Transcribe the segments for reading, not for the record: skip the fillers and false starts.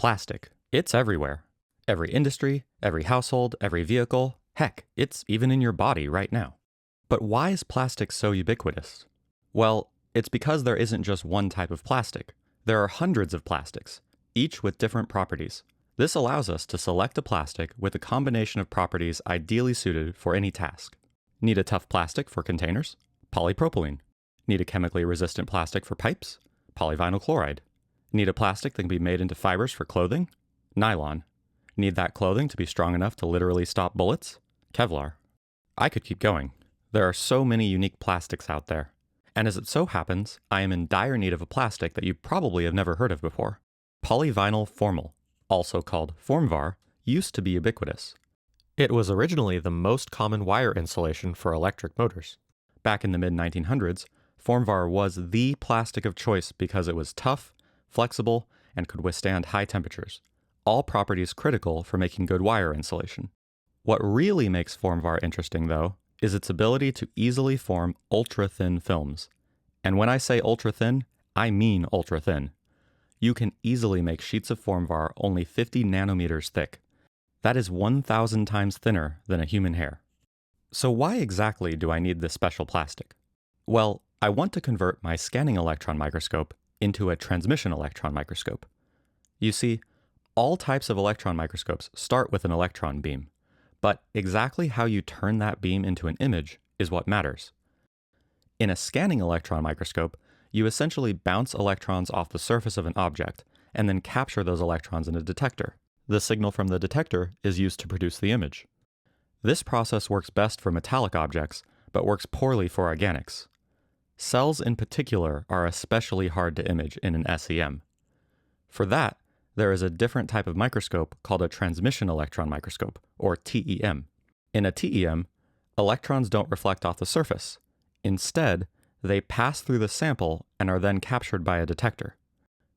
Plastic. It's everywhere. Every industry, every household, every vehicle, heck, it's even in your body right now. But why is plastic so ubiquitous? Well, it's because there isn't just one type of plastic. There are hundreds of plastics, each with different properties. This allows us to select a plastic with a combination of properties ideally suited for any task. Need a tough plastic for containers? Polypropylene. Need a chemically resistant plastic for pipes? Polyvinyl chloride. Need a plastic that can be made into fibers for clothing? Nylon. Need that clothing to be strong enough to literally stop bullets? Kevlar. I could keep going. There are so many unique plastics out there. And as it so happens, I am in dire need of a plastic that you probably have never heard of before. Polyvinyl Formal, also called Formvar, used to be ubiquitous. It was originally the most common wire insulation for electric motors. Back in the mid-1900s, Formvar was the plastic of choice because it was tough, flexible, and could withstand high temperatures, all properties critical for making good wire insulation. What really makes Formvar interesting, though, is its ability to easily form ultra-thin films. And when I say ultra-thin, I mean ultra-thin. You can easily make sheets of Formvar only 50 nanometers thick. That is 1,000 times thinner than a human hair. So why exactly do I need this special plastic? Well, I want to convert my scanning electron microscope into a transmission electron microscope. You see, all types of electron microscopes start with an electron beam, but exactly how you turn that beam into an image is what matters. In a scanning electron microscope, you essentially bounce electrons off the surface of an object and then capture those electrons in a detector. The signal from the detector is used to produce the image. This process works best for metallic objects, but works poorly for organics. Cells in particular are especially hard to image in an SEM. For that, there is a different type of microscope called a transmission electron microscope, or TEM. In a TEM, electrons don't reflect off the surface. Instead, they pass through the sample and are then captured by a detector.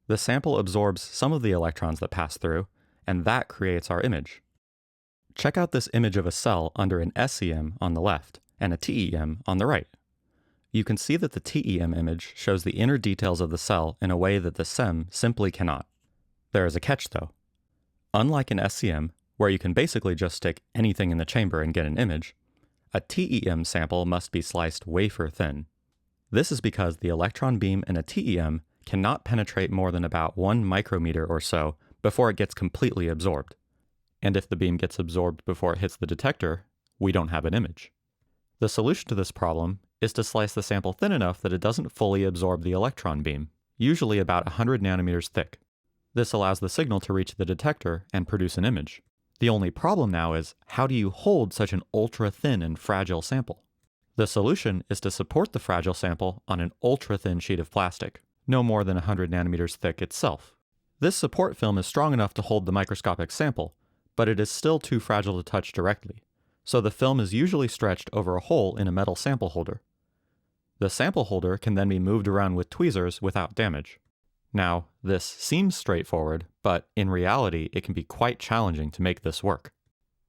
The sample absorbs some of the electrons that pass through, and that creates our image. Check out this image of a cell under an SEM on the left and a TEM on the right. You can see that the TEM image shows the inner details of the cell in a way that the SEM simply cannot. There is a catch though. Unlike an SEM, where you can basically just stick anything in the chamber and get an image, a TEM sample must be sliced wafer thin. This is because the electron beam in a TEM cannot penetrate more than about 1 micrometer or so before it gets completely absorbed. And if the beam gets absorbed before it hits the detector, we don't have an image. The solution to this problem is to slice the sample thin enough that it doesn't fully absorb the electron beam, usually about 100 nanometers thick. This allows the signal to reach the detector and produce an image. The only problem now is, how do you hold such an ultra-thin and fragile sample? The solution is to support the fragile sample on an ultra-thin sheet of plastic, no more than 100 nanometers thick itself. This support film is strong enough to hold the microscopic sample, but it is still too fragile to touch directly, so the film is usually stretched over a hole in a metal sample holder. The sample holder can then be moved around with tweezers without damage. Now, this seems straightforward, but in reality it can be quite challenging to make this work.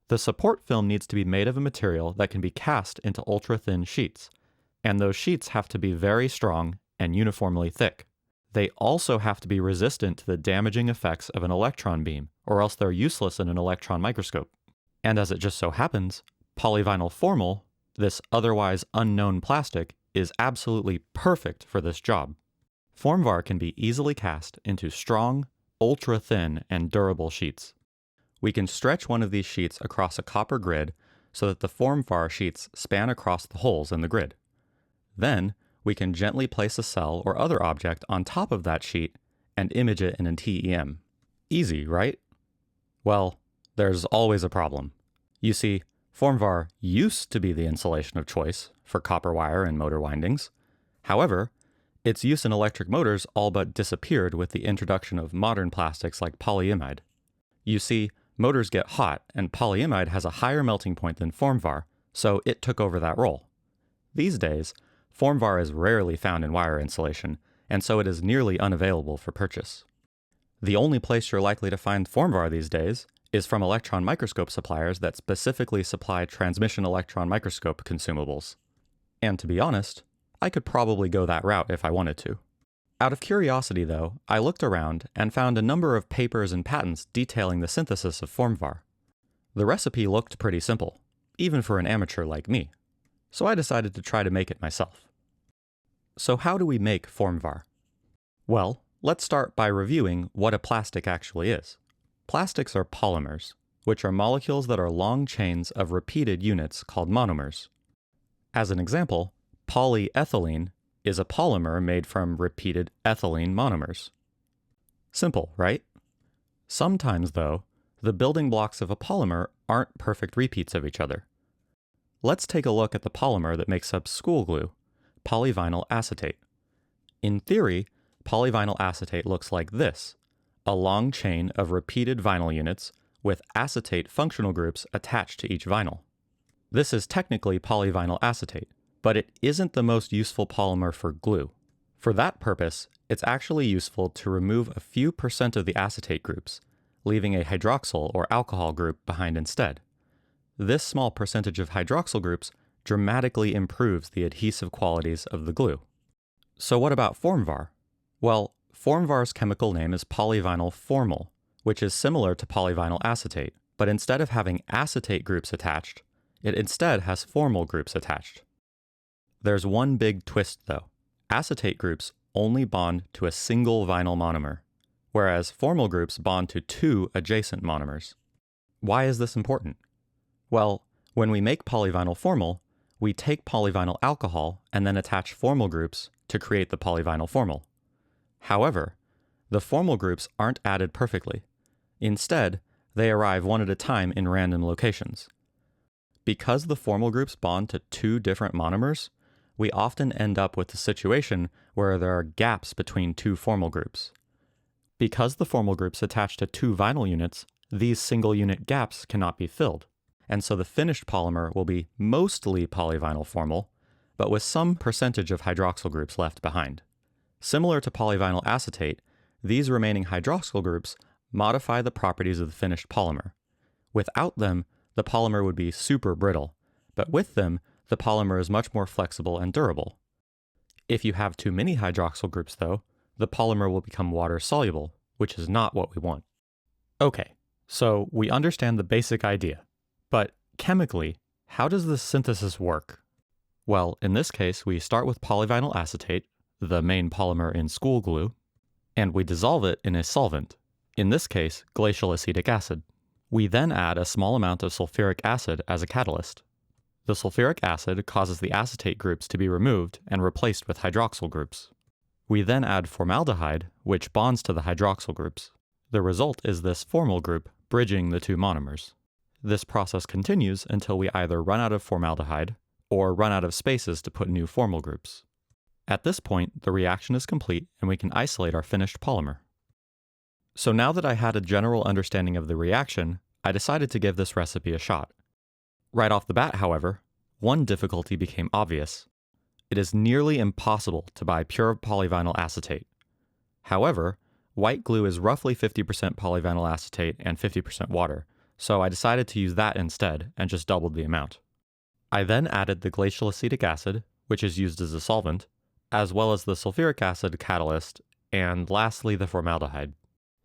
The support film needs to be made of a material that can be cast into ultra-thin sheets, and those sheets have to be very strong and uniformly thick. They also have to be resistant to the damaging effects of an electron beam, or else they're useless in an electron microscope. And as it just so happens, Polyvinyl Formal, this otherwise unknown plastic, is absolutely perfect for this job. Formvar can be easily cast into strong, ultra-thin, and durable sheets. We can stretch one of these sheets across a copper grid so that the Formvar sheets span across the holes in the grid. Then, we can gently place a cell or other object on top of that sheet and image it in a TEM. Easy, right? Well, there's always a problem. You see, Formvar used to be the insulation of choice for copper wire and motor windings. However, its use in electric motors all but disappeared with the introduction of modern plastics like polyimide. You see, motors get hot, and polyimide has a higher melting point than Formvar, so it took over that role. These days, Formvar is rarely found in wire insulation, and so it is nearly unavailable for purchase. The only place you're likely to find Formvar these days is from electron microscope suppliers that specifically supply transmission electron microscope consumables. And to be honest, I could probably go that route if I wanted to. Out of curiosity, though, I looked around and found a number of papers and patents detailing the synthesis of Formvar. The recipe looked pretty simple, even for an amateur like me, so I decided to try to make it myself. So how do we make Formvar? Well, let's start by reviewing what a plastic actually is. Plastics are polymers, which are molecules that are long chains of repeated units called monomers. As an example, polyethylene is a polymer made from repeated ethylene monomers. Simple, right? Sometimes, though, the building blocks of a polymer aren't perfect repeats of each other. Let's take a look at the polymer that makes up school glue, polyvinyl acetate. In theory, polyvinyl acetate looks like this, a long chain of repeated vinyl units with acetate functional groups attached to each vinyl. This is technically polyvinyl acetate, but it isn't the most useful polymer for glue. For that purpose, it's actually useful to remove a few % of the acetate groups, leaving a hydroxyl or alcohol group behind instead. This small percentage of hydroxyl groups dramatically improves the adhesive qualities of the glue. So what about Formvar? Well, Formvar's chemical name is Polyvinyl Formal, which is similar to polyvinyl acetate, but instead of having acetate groups attached, it instead has formal groups attached. There's one big twist though. Acetate groups only bond to a single vinyl monomer, whereas formal groups bond to 2 adjacent monomers. Why is this important? Well, when we make polyvinyl formal, we take polyvinyl alcohol and then attach formal groups to create the polyvinyl formal. However, the formal groups aren't added perfectly. Instead, they arrive one at a time in random locations. Because the formal groups bond to 2 different monomers, we often end up with a situation where there are gaps between 2 formal groups. Because the formal groups attach to 2 vinyl units, these single unit gaps cannot be filled, and so the finished polymer will be mostly polyvinyl formal, but with some percentage of hydroxyl groups left behind. Similar to polyvinyl acetate, these remaining hydroxyl groups modify the properties of the finished polymer. Without them, the polymer would be super brittle, but with them, the polymer is much more flexible and durable. If you have too many hydroxyl groups, though, the polymer will become water-soluble, which is not what we want. Okay, so we understand the basic idea. But chemically, how does this synthesis work? Well, in this case, we start with polyvinyl acetate, the main polymer in school glue, and we dissolve it in a solvent, in this case, glacial acetic acid. We then add a small amount of sulfuric acid as a catalyst. The sulfuric acid causes the acetate groups to be removed and replaced with hydroxyl groups. We then add formaldehyde, which bonds to the hydroxyl groups. The result is this formal group bridging the 2 monomers. This process continues until we either run out of formaldehyde or run out of spaces to put new formal groups. At this point, the reaction is complete and we can isolate our finished polymer. So now that I had a general understanding of the reaction, I decided to give this recipe a shot. Right off the bat, however, one difficulty became obvious. It is nearly impossible to buy pure polyvinyl acetate. However, white glue is roughly 50% polyvinyl acetate and 50% water, so I decided to use that instead and just doubled the amount. I then added the glacial acetic acid, which is used as a solvent, as well as the sulfuric acid catalyst, and lastly the formaldehyde.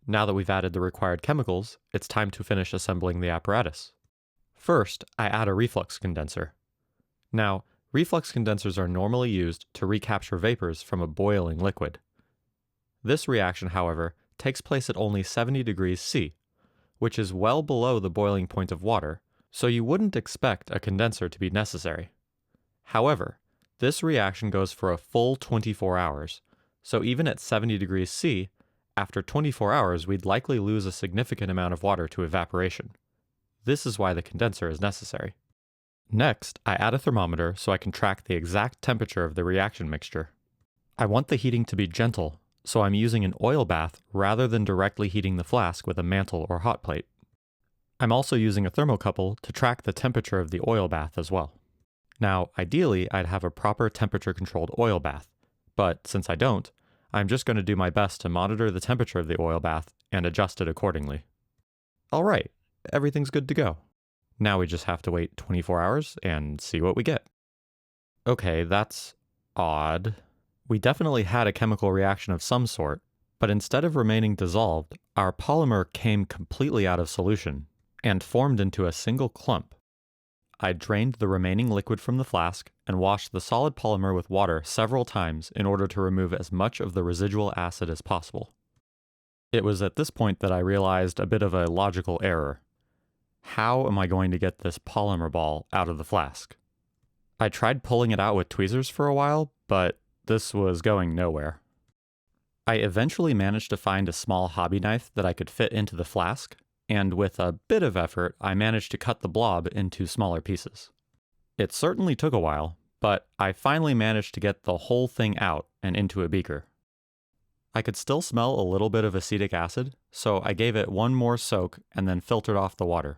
Now that we've added the required chemicals, it's time to finish assembling the apparatus. First, I add a reflux condenser. Now, reflux condensers are normally used to recapture vapors from a boiling liquid. This reaction, however, takes place at only 70 degrees C, which is well below the boiling point of water, so you wouldn't expect a condenser to be necessary. However, this reaction goes for a full 24 hours, so even at 70 degrees C, after 24 hours we'd likely lose a significant amount of water to evaporation. This is why the condenser is necessary. Next, I add a thermometer so I can track the exact temperature of the reaction mixture. I want the heating to be gentle, so I'm using an oil bath rather than directly heating the flask with a mantle or hot plate. I'm also using a thermocouple to track the temperature of the oil bath as well. Now, ideally, I'd have a proper temperature-controlled oil bath, but since I don't, I'm just going to do my best to monitor the temperature of the oil bath and adjust it accordingly. Alright, everything's good to go. Now we just have to wait 24 hours and see what we get. Okay, that's odd. We definitely had a chemical reaction of some sort, but instead of remaining dissolved, our polymer came completely out of solution and formed into a single clump. I drained the remaining liquid from the flask and washed the solid polymer with water several times in order to remove as much of the residual acid as possible. It was at this point that I realized a bit of a logical error. How am I going to get this polymer ball out of the flask? I tried pulling it out with tweezers for a while, but this was going nowhere. I eventually managed to find a small hobby knife that I could fit into the flask, and with a bit of effort, I managed to cut the blob into smaller pieces. It certainly took a while, but I finally managed to get the whole thing out and into a beaker. I could still smell a little bit of acetic acid, so I gave it one more soak and then filtered off the water.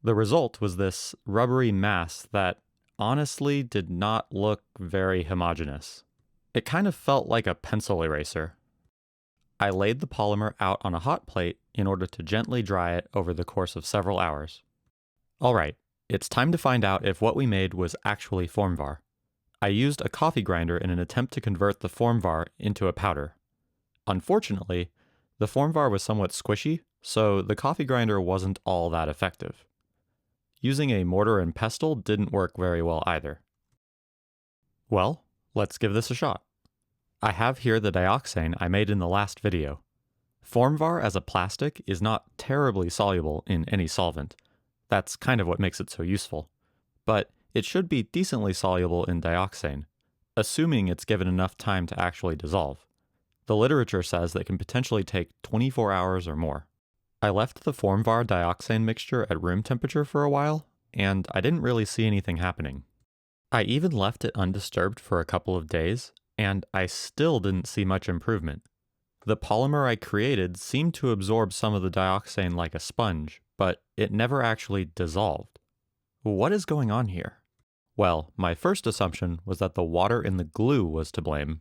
The result was this rubbery mass that honestly did not look very homogeneous. It kind of felt like a pencil eraser. I laid the polymer out on a hot plate in order to gently dry it over the course of several hours. Alright, it's time to find out if what we made was actually Formvar. I used a coffee grinder in an attempt to convert the Formvar into a powder. Unfortunately, the Formvar was somewhat squishy, so the coffee grinder wasn't all that effective. Using a mortar and pestle didn't work very well either. Well, let's give this a shot. I have here the dioxane I made in the last video. Formvar as a plastic is not terribly soluble in any solvent. That's kind of what makes it so useful. But it should be decently soluble in dioxane, assuming it's given enough time to actually dissolve. The literature says that it can potentially take 24 hours or more. I left the Formvar dioxane mixture at room temperature for a while, and I didn't really see anything happening. I even left it undisturbed for a couple of days, and I still didn't see much improvement. The polymer I created seemed to absorb some of the dioxane like a sponge, but it never actually dissolved. What is going on here? Well, my first assumption was that the water in the glue was to blame,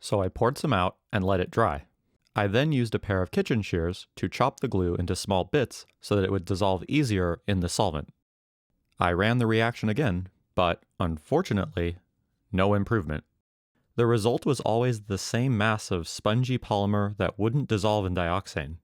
so I poured some out and let it dry. I then used a pair of kitchen shears to chop the glue into small bits so that it would dissolve easier in the solvent. I ran the reaction again, but unfortunately, no improvement. The result was always the same mass of spongy polymer that wouldn't dissolve in dioxane.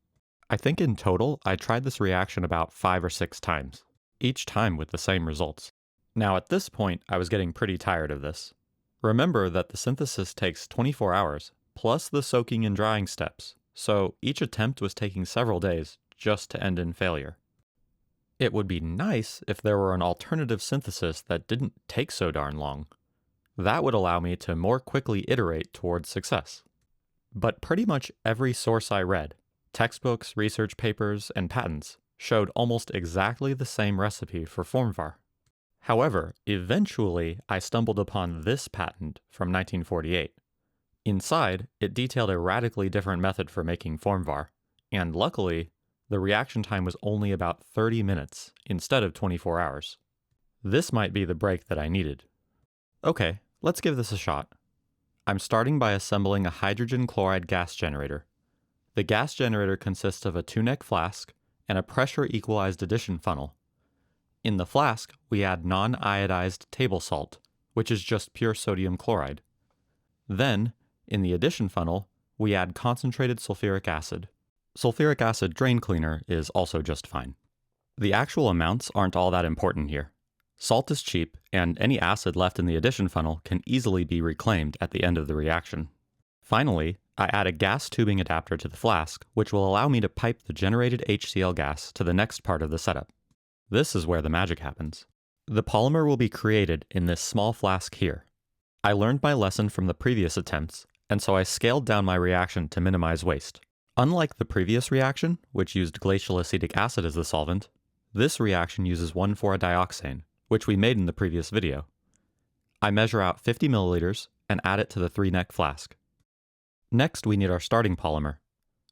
I think in total, I tried this reaction about 5 or 6 times, each time with the same results. Now at this point, I was getting pretty tired of this. Remember that the synthesis takes 24 hours, plus the soaking and drying steps, so each attempt was taking several days just to end in failure. It would be nice if there were an alternative synthesis that didn't take so darn long. That would allow me to more quickly iterate towards success. But pretty much every source I read, textbooks, research papers, and patents, showed almost exactly the same recipe for Formvar. However, eventually I stumbled upon this patent from 1948. Inside, it detailed a radically different method for making Formvar, and luckily, the reaction time was only about 30 minutes instead of 24 hours. This might be the break that I needed. Okay, let's give this a shot. I'm starting by assembling a hydrogen chloride gas generator. The gas generator consists of a 2-neck flask and a pressure-equalized addition funnel. In the flask, we add non-iodized table salt, which is just pure sodium chloride. Then, in the addition funnel, we add concentrated sulfuric acid. Sulfuric acid drain cleaner is also just fine. The actual amounts aren't all that important here. Salt is cheap, and any acid left in the addition funnel can easily be reclaimed at the end of the reaction. Finally, I add a gas tubing adapter to the flask, which will allow me to pipe the generated HCl gas to the next part of the setup. This is where the magic happens. The polymer will be created in this small flask here. I learned my lesson from the previous attempts, and so I scaled down my reaction to minimize waste. Unlike the previous reaction, which used glacial acetic acid as the solvent, this reaction uses 1,4-dioxane, which we made in the previous video. I measure out 50 milliliters and add it to the 3-neck flask. Next, we need our starting polymer.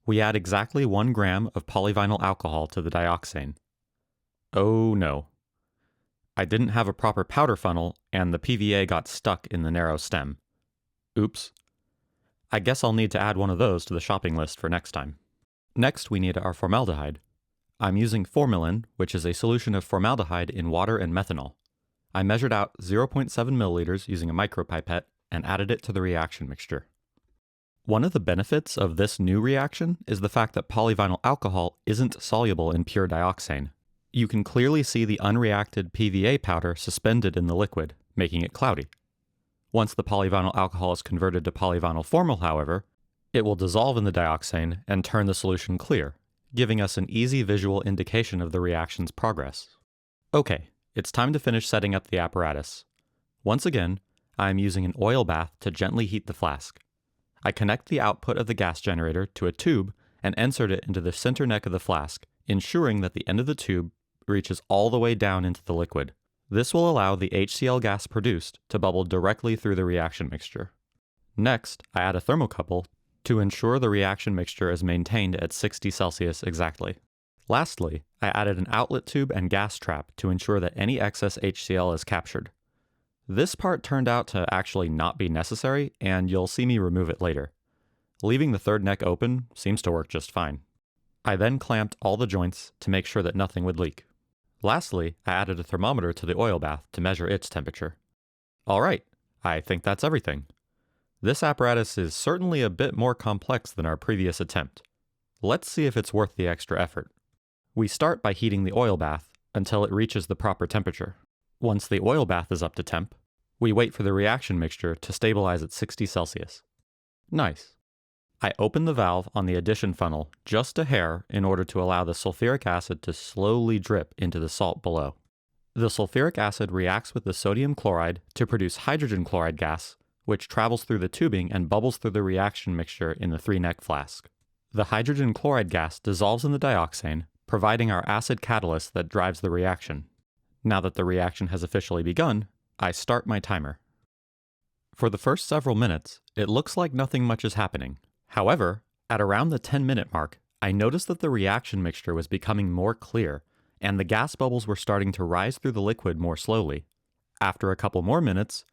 We add exactly 1 gram of polyvinyl alcohol to the dioxane. Oh no. I didn't have a proper powder funnel, and the PVA got stuck in the narrow stem. Oops. I guess I'll need to add one of those to the shopping list for next time. Next, we need our formaldehyde. I'm using formalin, which is a solution of formaldehyde in water and methanol. I measured out 0.7 milliliters using a micropipette and added it to the reaction mixture. One of the benefits of this new reaction is the fact that polyvinyl alcohol isn't soluble in pure dioxane. You can clearly see the unreacted PVA powder suspended in the liquid, making it cloudy. Once the polyvinyl alcohol is converted to polyvinyl formal, however, it will dissolve in the dioxane and turn the solution clear, giving us an easy visual indication of the reaction's progress. Okay, it's time to finish setting up the apparatus. Once again, I am using an oil bath to gently heat the flask. I connect the output of the gas generator to a tube and insert it into the center neck of the flask, ensuring that the end of the tube reaches all the way down into the liquid. This will allow the HCl gas produced to bubble directly through the reaction mixture. Next, I add a thermocouple to ensure the reaction mixture is maintained at 60 Celsius exactly. Lastly, I added an outlet tube and gas trap to ensure that any excess HCl is captured. This part turned out to actually not be necessary, and you'll see me remove it later. Leaving the third neck open seems to work just fine. I then clamped all the joints to make sure that nothing would leak. Lastly, I added a thermometer to the oil bath to measure its temperature. Alright, I think that's everything. This apparatus is certainly a bit more complex than our previous attempt. Let's see if it's worth the extra effort. We start by heating the oil bath until it reaches the proper temperature. Once the oil bath is up to temp, we wait for the reaction mixture to stabilize at 60 Celsius. Nice. I open the valve on the addition funnel just a hair in order to allow the sulfuric acid to slowly drip into the salt below. The sulfuric acid reacts with the sodium chloride to produce hydrogen chloride gas, which travels through the tubing and bubbles through the reaction mixture in the 3-neck flask. The hydrogen chloride gas dissolves in the dioxane, providing our acid catalyst that drives the reaction. Now that the reaction has officially begun, I start my timer. For the first several minutes, it looks like nothing much is happening. However, at around the 10-minute mark, I noticed that the reaction mixture was becoming more clear, and the gas bubbles were starting to rise through the liquid more slowly. After a couple more minutes,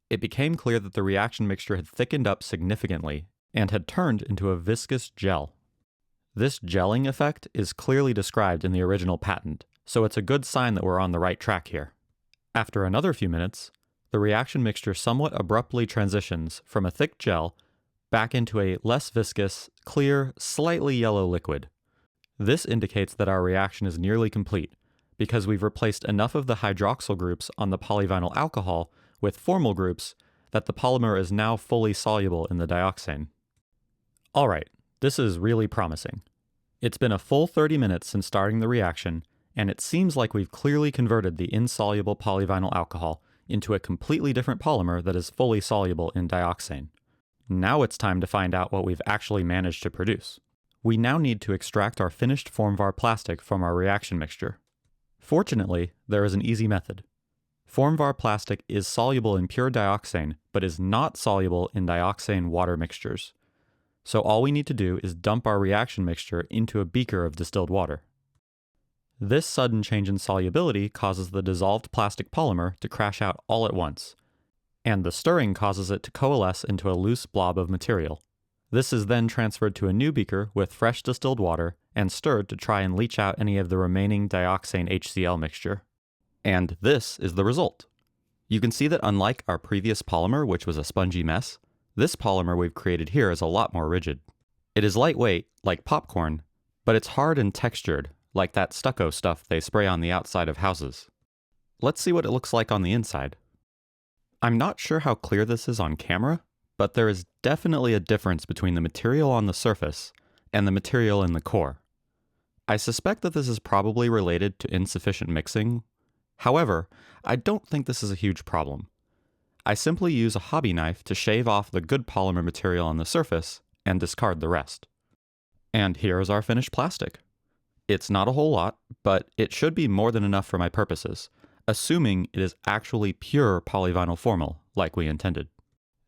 it became clear that the reaction mixture had thickened up significantly and had turned into a viscous gel. This gelling effect is clearly described in the original patent, so it's a good sign that we're on the right track here. After another few minutes, the reaction mixture somewhat abruptly transitions from a thick gel back into a less viscous, clear, slightly yellow liquid. This indicates that our reaction is nearly complete, because we've replaced enough of the hydroxyl groups on the polyvinyl alcohol with formal groups that the polymer is now fully soluble in the dioxane. Alright, this is really promising. It's been a full 30 minutes since starting the reaction, and it seems like we've clearly converted the insoluble polyvinyl alcohol into a completely different polymer that is fully soluble in dioxane. Now it's time to find out what we've actually managed to produce. We now need to extract our finished Formvar plastic from our reaction mixture. Fortunately, there is an easy method. Formvar plastic is soluble in pure dioxane, but is not soluble in dioxane water mixtures. So all we need to do is dump our reaction mixture into a beaker of distilled water. This sudden change in solubility causes the dissolved plastic polymer to crash out all at once, and the stirring causes it to coalesce into a loose blob of material. This is then transferred to a new beaker with fresh distilled water and stirred to try and leach out any of the remaining dioxane HCl mixture. And this is the result. You can see that unlike our previous polymer, which was a spongy mess, this polymer we've created here is a lot more rigid. It is lightweight, like popcorn, but it's hard and textured, like that stucco stuff they spray on the outside of houses. Let's see what it looks like on the inside. I'm not sure how clear this is on camera, but there is definitely a difference between the material on the surface and the material in the core. I suspect that this is probably related to insufficient mixing. However, I don't think this is a huge problem. I simply use a hobby knife to shave off the good polymer material on the surface and discard the rest. And here is our finished plastic. It's not a whole lot, but it should be more than enough for my purposes, assuming it is actually pure polyvinyl formal, like we intended.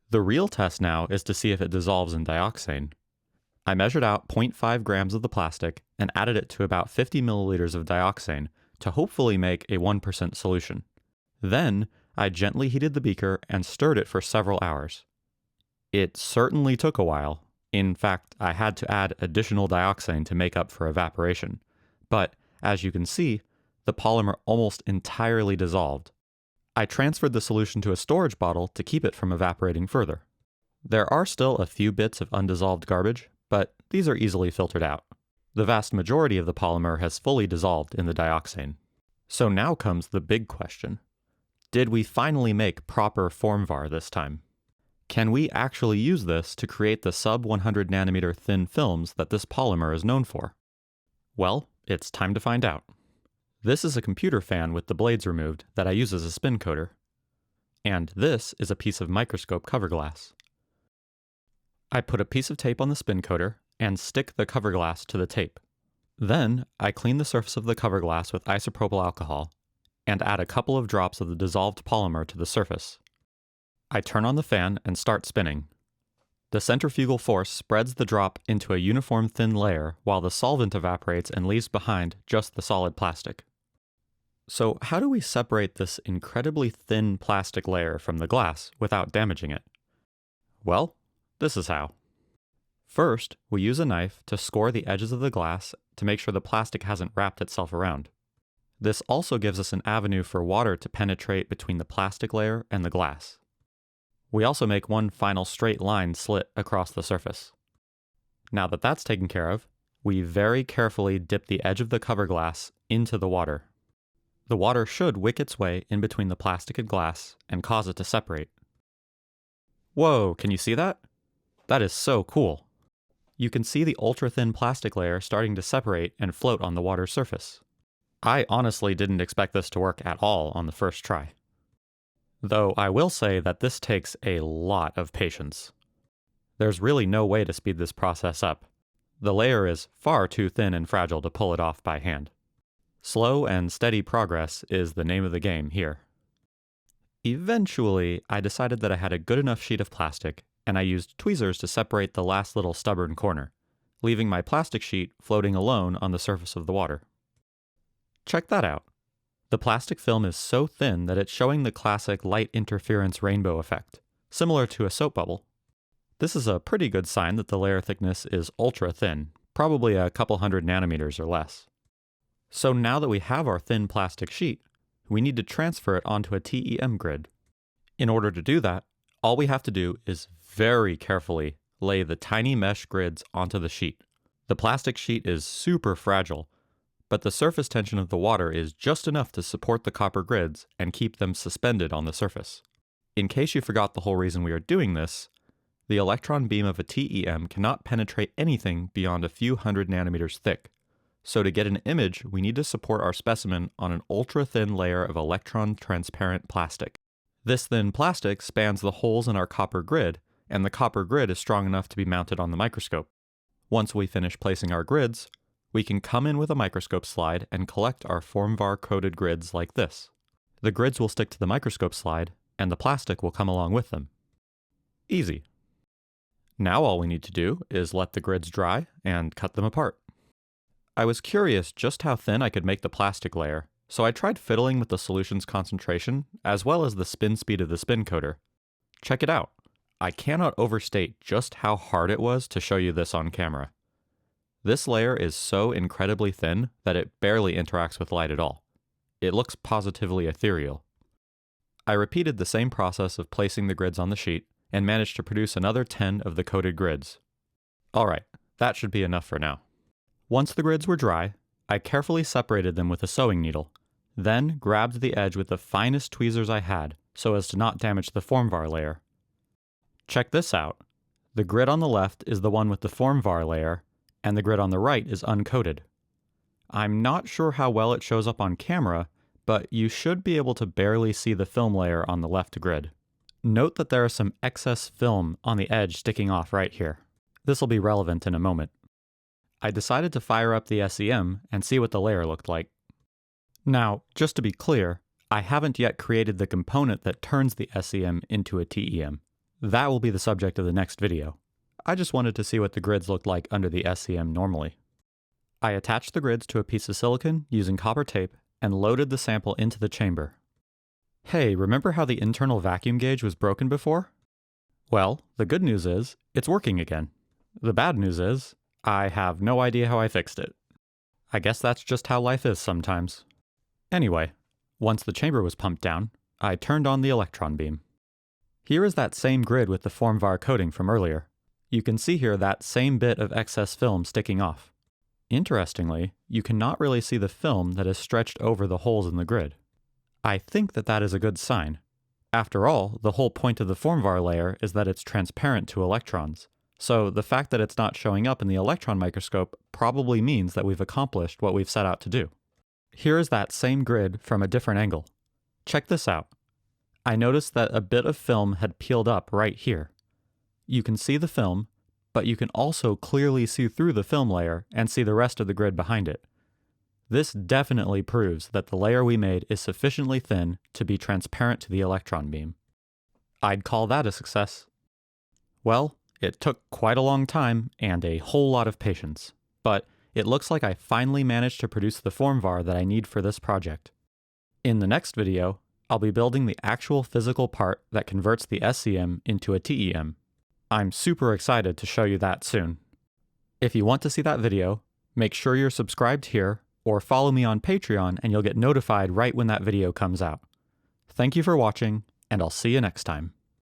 The real test now is to see if it dissolves in dioxane. I measured out 0.5 grams of the plastic and added it to about 50 milliliters of dioxane to hopefully make a 1% solution. Then, I gently heated the beaker and stirred it for several hours. It certainly took a while. In fact, I had to add additional dioxane to make up for evaporation. But, as you can see, the polymer almost entirely dissolved. I transferred the solution to a storage bottle to keep it from evaporating further. There are still a few bits of undissolved garbage, but these are easily filtered out. The vast majority of the polymer has fully dissolved in the dioxane. So now comes the big question. Did we finally make proper Formvar this time? Can we actually use this to create the sub 100 nanometer thin films that this polymer is known for? Well, it's time to find out. This is a computer fan with the blades removed that I use as a spin coater. And this is a piece of microscope cover glass. I put a piece of tape on the spin coater and stick the cover glass to the tape. Then I clean the surface of the cover glass with isopropyl alcohol and add a couple of drops of the dissolved polymer to the surface. I turn on the fan and start spinning. The centrifugal force spreads the drop into a uniform thin layer while the solvent evaporates and leaves behind just the solid plastic. So how do we separate this incredibly thin plastic layer from the glass without damaging it? Well, this is how. First, we use a knife to score the edges of the glass to make sure the plastic hasn't wrapped itself around. This also gives us an avenue for water to penetrate between the plastic layer and the glass. We also make one final straight line slit across the surface. Now that that's taken care of, we very carefully dip the edge of the cover glass into the water. The water should wick its way in between the plastic and glass and cause it to separate. Whoa, can you see that? That is so cool. You can see the ultra-thin plastic layer starting to separate and float on the water's surface. I honestly didn't expect this to work at all on the first try. Though I will say that this takes a lot of patience. There's really no way to speed this process up. The layer is far too thin and fragile to pull it off by hand. Slow and steady progress is the name of the game here. Eventually, I decided that I had a good enough sheet of plastic, and I used tweezers to separate the last little stubborn corner, leaving my plastic sheet floating alone on the surface of the water. Check that out. The plastic film is so thin that it's showing the classic light interference rainbow effect, similar to a soap bubble. This is a pretty good sign that the layer thickness is ultra thin, probably a couple hundred nanometers or less. So now that we have our thin plastic sheet, we need to transfer it onto a TEM grid. In order to do that, all we have to do is very carefully lay the tiny mesh grids onto the sheet. The plastic sheet is super fragile, but the surface tension of the water is just enough to support the copper grids and keep them suspended on the surface. In case you forgot the whole reason we are doing this, the electron beam of a TEM cannot penetrate anything beyond a few hundred nanometers thick. So to get an image, we need to support our specimen on an ultra-thin layer of electron transparent plastic. This thin plastic spans the holes in our copper grid, and the copper grid is strong enough to be mounted on the microscope. Once we finish placing our grids, we can come in with a microscope slide and collect our Formvar coated grids like this. The grids will stick to the microscope slide, and the plastic will come along with them. Easy. Now all we need to do is let the grids dry and cut them apart. I was curious just how thin I could make the plastic layer, so I tried fiddling with the solution's concentration as well as the spin speed of the spin coater. Check it out. I cannot overstate just how hard it was to show you this on camera. This layer is so incredibly thin that it barely interacts with light at all. It looks positively ethereal. I repeated the same process of placing the grids on the sheet and managed to produce another 10 of the coated grids. Alright, that should be enough for now. Once the grids were dry, I carefully separated them with a sewing needle, then grabbed the edge with the finest tweezers I had so as to not damage the Formvar layer. Check this out. The grid on the left is the one with the Formvar layer, and the grid on the right is uncoated. I'm not sure how well it shows up on camera, but you should be able to barely see the film layer on the left grid. Note that there is some excess film on the edge sticking off right here. This will be relevant in a moment. I decided to fire up the SEM and see what the layer looked like. Now, just to be clear, I haven't yet created the component that turns the SEM into a TEM. That will be the subject of the next video. I just wanted to see what the grids looked like under the SEM normally. I attached the grids to a piece of silicon using copper tape and loaded the sample into the chamber. Hey, remember how the internal vacuum gauge was broken before? Well, the good news is, it's working again. The bad news is, I have no idea how I fixed it. I guess that's just how life is sometimes. Anyway, once the chamber was pumped down, I turned on the electron beam. Here is that same grid with the Formvar coating from earlier. You can see here that same bit of excess film sticking off. Interestingly, you cannot really see the film that is stretched over the holes in the grid. I think that that is a good sign. After all, the whole point of the Formvar layer is that it's transparent to electrons. So the fact that it's not showing up in the electron microscope probably means that we've accomplished what we've set out to do. Here is that same grid from a different angle. Check this out. I noticed that a bit of film had peeled up right here. You can see the film, but you can also clearly see through the film layer and see the rest of the grid behind it. This definitely proves that the layer we made is sufficiently thin to be transparent to the electron beam. I'd call that a success. Well, it took quite a long time and a whole lot of patience, but it looks like I finally managed to produce the Formvar that I need for this project. In the next video, I'll be building the actual physical part that converts the SEM into a TEM. I'm super excited to show you that soon. If you want to see that video, make sure you're subscribed here or follow me on Patreon and you'll get notified right when that video comes out. Thank you for watching, and I'll see you next time.